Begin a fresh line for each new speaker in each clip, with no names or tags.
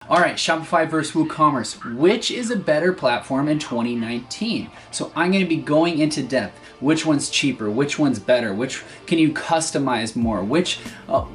All right, Shopify versus Woocommerce. Which is a better platform in 2019? So I'm going to be going into depth. Which one's cheaper? Which one's better? Which can you customize more? Which,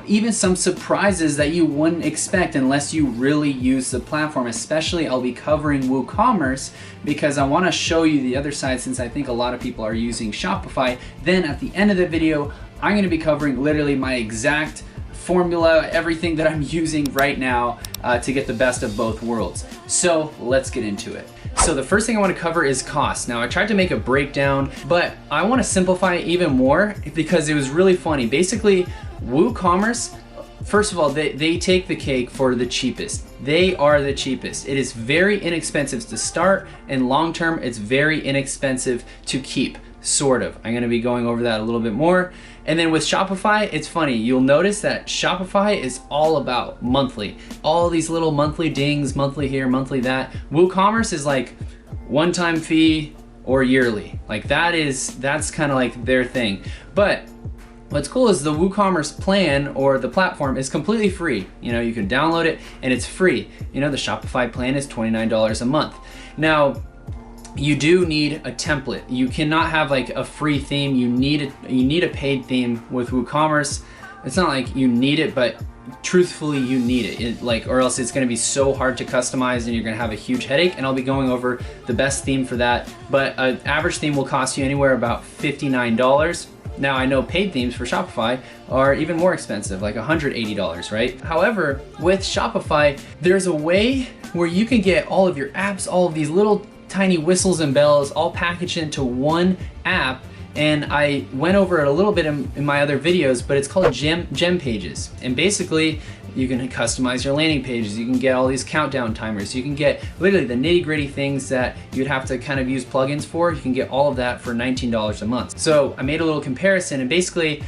even some surprises that you wouldn't expect unless you really use the platform. Especially I'll be covering Woocommerce because I want to show you the other side, since I think a lot of people are using Shopify. Then at the end of the video, I'm going to be covering literally my exact formula, everything that I'm using right now to get the best of both worlds. So let's get into it. So the first thing I want to cover is cost. Now I tried to make a breakdown, but I want to simplify it even more because it was really funny. Basically, Woocommerce, first of all, they take the cake for the cheapest. They are the cheapest. It is very inexpensive to start, and long term, it's very inexpensive to keep. Sort of. I'm going to be going over that a little bit more. And then with Shopify, it's funny. You'll notice that Shopify is all about monthly. All these little monthly dings, monthly here, monthly that. Woocommerce is like one-time fee or yearly. Like that's kind of like their thing. But what's cool is the Woocommerce plan or the platform is completely free. You know, you can download it and it's free. You know, the Shopify plan is $29 a month. Now, you do need a template. You cannot have like a free theme. You need a paid theme with Woocommerce. It's not like you need it, but truthfully you need it. Or else it's gonna be so hard to customize and you're gonna have a huge headache, and I'll be going over the best theme for that. But an average theme will cost you anywhere about $59. Now I know paid themes for Shopify are even more expensive, like $180, right? However, with Shopify, there's a way where you can get all of your apps, all of these little tiny whistles and bells all packaged into one app, and I went over it a little bit in my other videos, but it's called gem pages. And basically you can customize your landing pages, you can get all these countdown timers, you can get literally the nitty-gritty things that you'd have to kind of use plugins for. You can get all of that for $19 a month. So I made a little comparison, and basically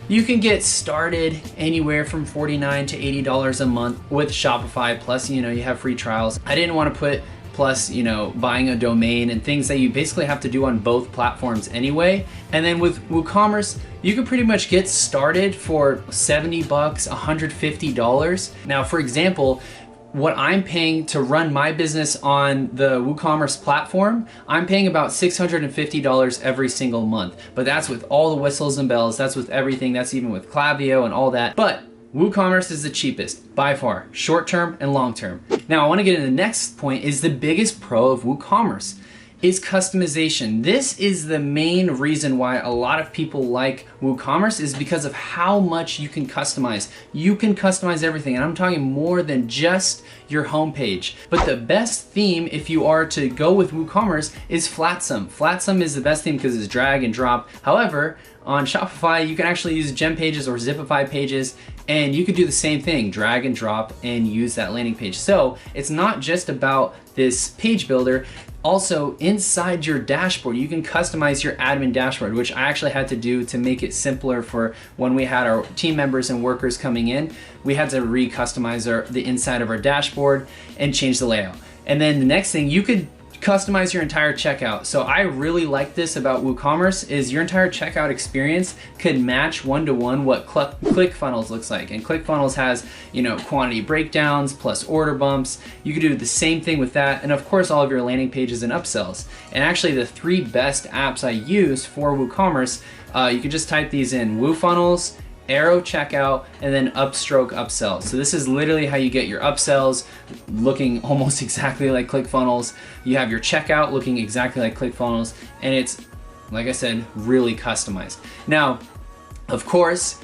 you can get started anywhere from $49 to $80 a month with Shopify, plus you have free trials. I didn't want to put plus buying a domain and things that you basically have to do on both platforms anyway. And then with Woocommerce, you can pretty much get started for $70, $150. Now, for example, what I'm paying to run my business on the Woocommerce platform, I'm paying about $650 every single month. But that's with all the whistles and bells, that's with everything, that's even with Klaviyo and all that. But Woocommerce is the cheapest by far, short term and long term. Now I want to get into the next point. Is the biggest pro of Woocommerce is customization. This is the main reason why a lot of people like Woocommerce, is because of how much you can customize. You can customize everything, and I'm talking more than just your homepage. But the best theme, if you are to go with Woocommerce, is Flatsum. Flatsum is the best theme because it's drag and drop. However, on Shopify, you can actually use gem pages or Zipify pages, and you could do the same thing, drag and drop and use that landing page. So it's not just about this page builder. Also, inside your dashboard, you can customize your admin dashboard, which I actually had to do to make it simpler for when we had our team members and workers coming in. We had to re-customize the inside of our dashboard and change the layout. And then the next thing, you could customize your entire checkout. So I really like this about Woocommerce, is your entire checkout experience could match one-to-one what ClickFunnels looks like. And ClickFunnels has, quantity breakdowns plus order bumps. You could do the same thing with that. And of course, all of your landing pages and upsells. And actually the 3 best apps I use for Woocommerce, you can just type these in: WooFunnels, Arrow Checkout, and then Upstroke Upsells. So this is literally how you get your upsells looking almost exactly like ClickFunnels. You have your checkout looking exactly like ClickFunnels, and it's, like I said, really customized. Now, of course,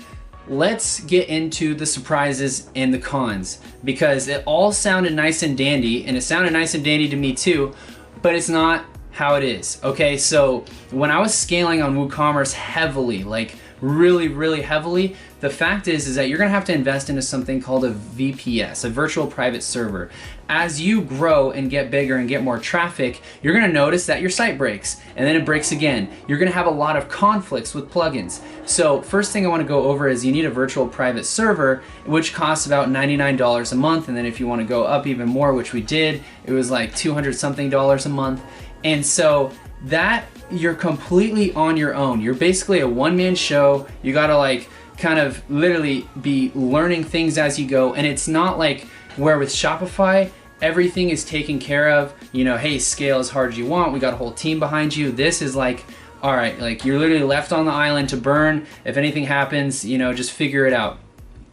let's get into the surprises and the cons, because it all sounded nice and dandy, and it sounded nice and dandy to me too, but it's not how it is. Okay, so when I was scaling on Woocommerce heavily, like really heavily, the fact is that you're gonna have to invest into something called a VPS, a virtual private server. As you grow and get bigger and get more traffic, you're gonna notice that your site breaks, and then it breaks again. You're gonna have a lot of conflicts with plugins. So first thing I wanna go over is you need a virtual private server, which costs about $99 a month, and then if you wanna go up even more, which we did, it was like $200 something a month. And so that, you're completely on your own. You're basically a one-man show. You gotta kind of literally be learning things as you go, and it's not like Where with Shopify, everything is taken care of. You know, hey, scale as hard as you want. We got a whole team behind you. This is like, all right, like you're literally left on the island to burn. If anything happens, you know, just figure it out.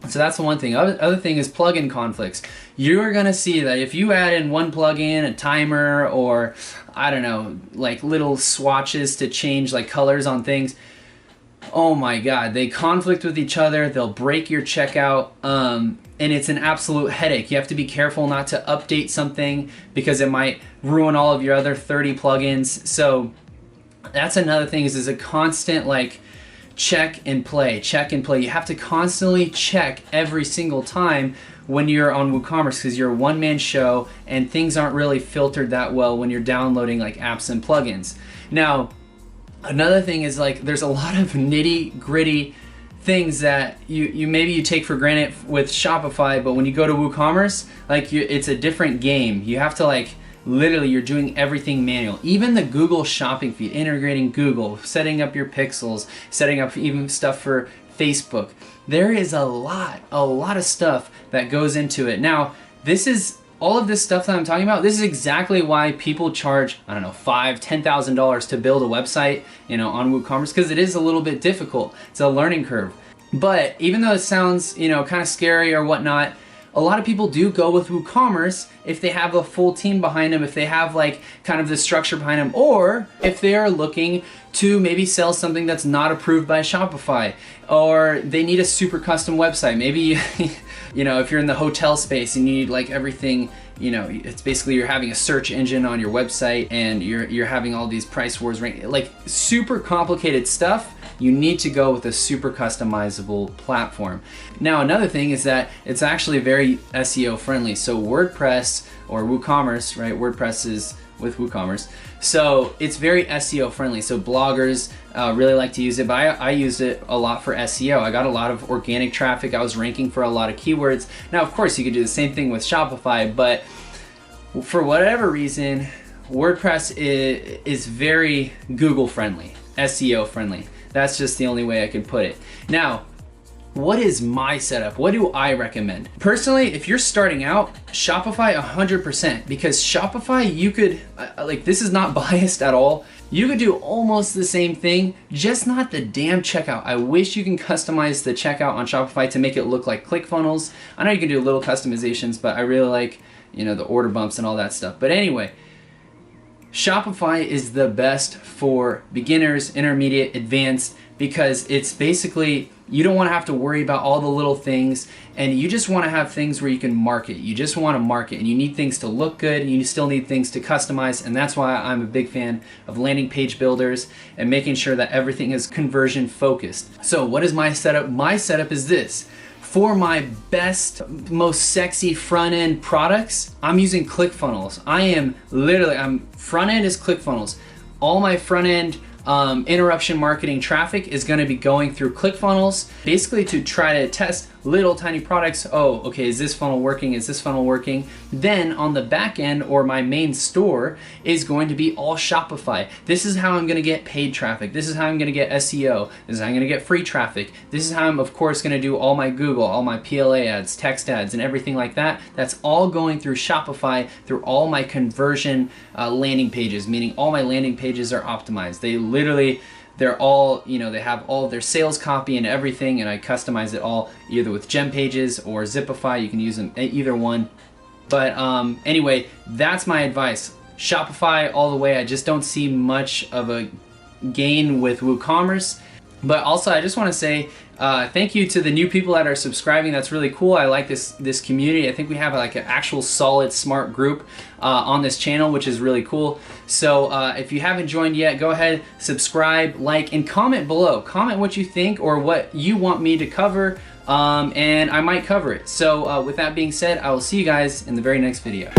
So that's the one thing. Other thing is plugin conflicts. You're gonna see that if you add in one plugin, a timer, or I don't know, like little swatches to change like colors on things, oh my God, they conflict with each other. They'll break your checkout, and it's an absolute headache. You have to be careful not to update something because it might ruin all of your other 30 plugins. So that's another thing is a constant like check and play. You have to constantly check every single time when you're on WooCommerce because you're a one-man show and things aren't really filtered that well when you're downloading like apps and plugins. Now, another thing is like there's a lot of nitty-gritty things that you maybe you take for granted with Shopify, but when you go to WooCommerce, like it's a different game. You have to like literally you're doing everything manual. Even the Google shopping feed, integrating Google, setting up your pixels, setting up even stuff for Facebook. There is a lot of stuff that goes into it. Now, this is all of this stuff that I'm talking about. This is exactly why people charge, I don't know, $5,000, $10,000 to build a website, you know, on WooCommerce, because it is a little bit difficult. It's a learning curve. But even though it sounds, you know, kind of scary or whatnot, a lot of people do go with WooCommerce if they have a full team behind them, if they have like kind of the structure behind them, or if they are looking to maybe sell something that's not approved by Shopify, or they need a super custom website. Maybe, you know, if you're in the hotel space and you need like everything, you know, it's basically you're having a search engine on your website and you're having all these price wars, like super complicated stuff. You need to go with a super customizable platform. Now, another thing is that it's actually very SEO friendly. So WordPress or WooCommerce, right? WordPress is with WooCommerce. So it's very SEO friendly. So bloggers really like to use it, but I used it a lot for SEO. I got a lot of organic traffic. I was ranking for a lot of keywords. Now, of course, you could do the same thing with Shopify, but for whatever reason, WordPress is very Google friendly, SEO friendly. That's just the only way I can put it. Now, what is my setup? What do I recommend? Personally, if you're starting out, Shopify 100%, because Shopify, you could, like this is not biased at all, you could do almost the same thing, just not the damn checkout. I wish you can customize the checkout on Shopify to make it look like ClickFunnels. I know you can do little customizations, but I really like, you know, the order bumps and all that stuff. But anyway, Shopify is the best for beginners, intermediate, advanced, because it's basically, you don't want to have to worry about all the little things, and you just want to have things where you can market. You just want to market, and you need things to look good, and you still need things to customize, and that's why I'm a big fan of landing page builders and making sure that everything is conversion focused. So what is my setup? My setup is this. For my best, most sexy front-end products, I'm using ClickFunnels. Front end is ClickFunnels. All my front-end interruption marketing traffic is gonna be going through ClickFunnels, basically to try to test little tiny products. Oh, okay, is this funnel working? Is this funnel working? Then on the back end, or my main store, is going to be all Shopify. This is how I'm gonna get paid traffic. This is how I'm gonna get SEO. This is how I'm gonna get free traffic. This is how I'm, of course, gonna do all my Google, all my PLA ads, text ads, and everything like that. That's all going through Shopify, through all my conversion landing pages, meaning all my landing pages are optimized. They're all, you know, they have all their sales copy and everything, and I customize it all either with gem pages or Zipify. You can use them either one. But anyway, that's my advice. Shopify all the way. I just don't see much of a gain with WooCommerce. But also, I just want to say thank you to the new people that are subscribing. That's really cool. I like this community. I think we have like an actual solid, smart group on this channel, which is really cool. So if you haven't joined yet, go ahead, subscribe, like, and comment below. Comment what you think or what you want me to cover, and I might cover it. So with that being said, I will see you guys in the very next video.